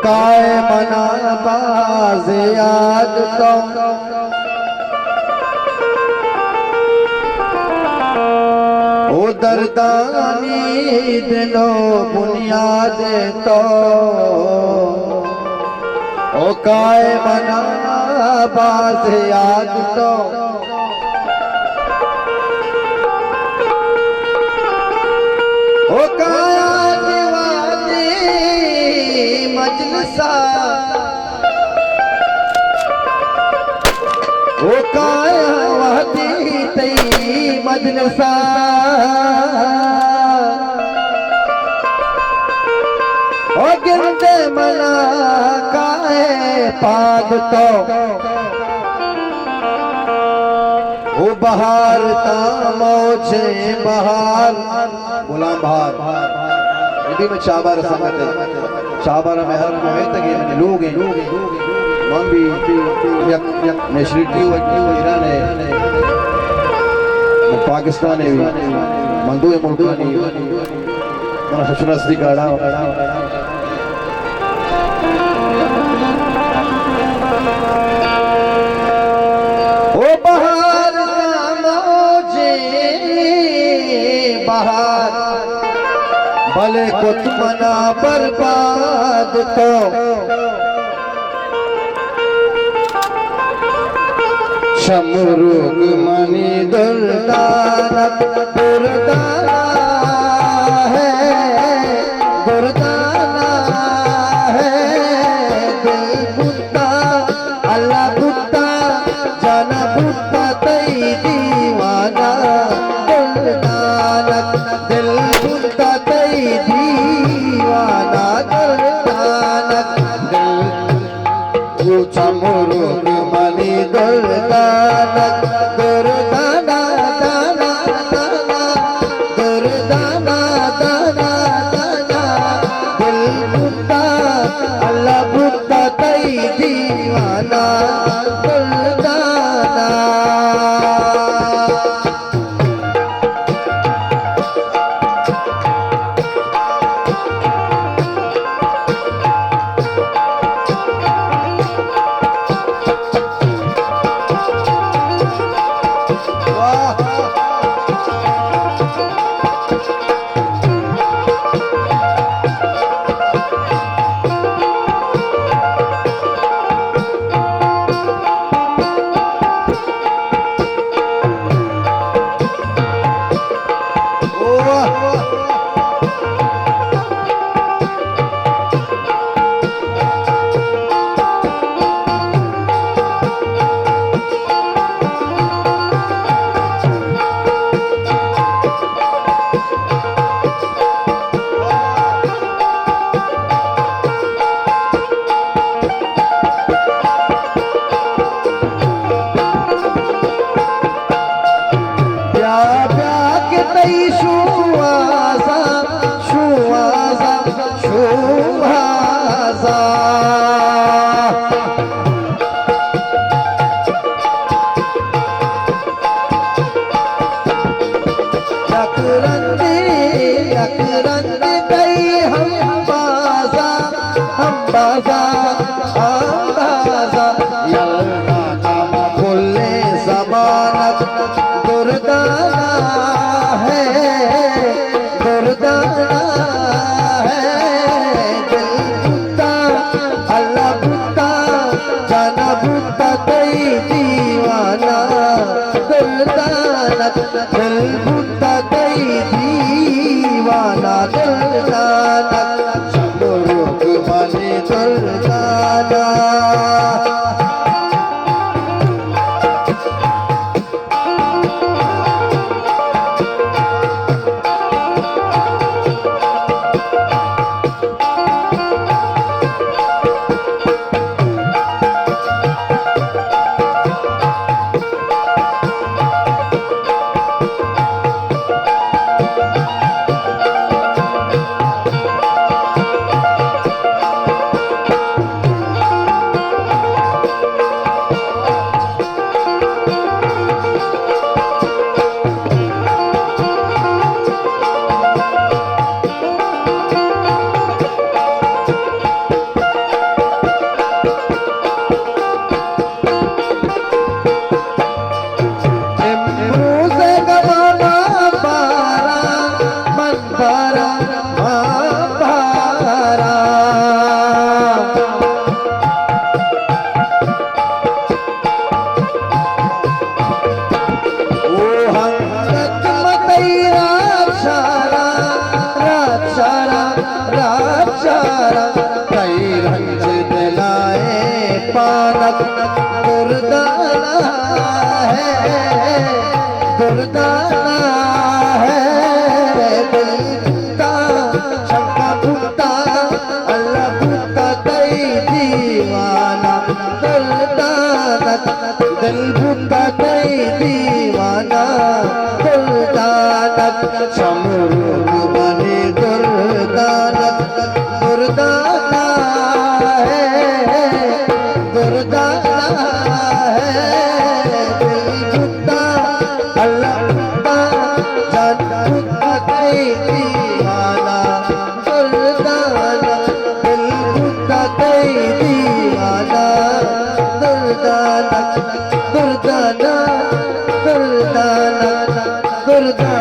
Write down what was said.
काय मना बाज याद तो ओ दर्दानी दिलो बुनियाद तो ओ काय मना बाज याद तो ओ काया दीवानी मजलिसा ओ काया वादी तई मजलिसा ओ गिरदे मना काए पाद तो ओ बहार ता मौजे बहार गुलाम बहार ये भी मैं चाबार संगत है चाबार में हर में तक ये लोग हैं मन भी यक नेशनलिटी वो ईरान है पाकिस्तान है मंदू है मुल्क नहीं मना सचना सदी काड़ा ओ बहार बहार भले को तुमना बर्बाद तो शमरुग मनी दुर्दाना दुर्दाना है दुर्दाना है दिल बुद्धा अल्लाह बुद्धा जाना बुद्धा तई दीवाना दुर्दाना दिल बुद्धा तई दीवाना दुर्दाना दिल शमरुग मनी दुर्दाना दुर्दाना दाना दाना दुर्दाना दाना दाना दिल बुद्धा अल्लाह बुद्धा तई दीवाना दुर्दाना दुर्दाना है दुर्दाना है दिल बुद्धा अल्लाह बुद्धा जाना बुद्धा तई दीवाना दुर्दाना दिल बुद्धा तई दीवाना दुर्दाना शमरुग मनी दुर्दाना है दुर्दाना है दिलता शंका भूता अल्लाह भूता तई दीवाना दुर्दाना दिल भूता तई दीवाना दुर्दाना समरूप बने दुर्दाना दुर्दाना है दुर्दाना है दिल भूता अल्लाह भूता जान भूता तई दीवाना दुर्दाना दिल भूता तई दीवाना दुर्दाना दुर्दाना दुर्दाना दुर्दाना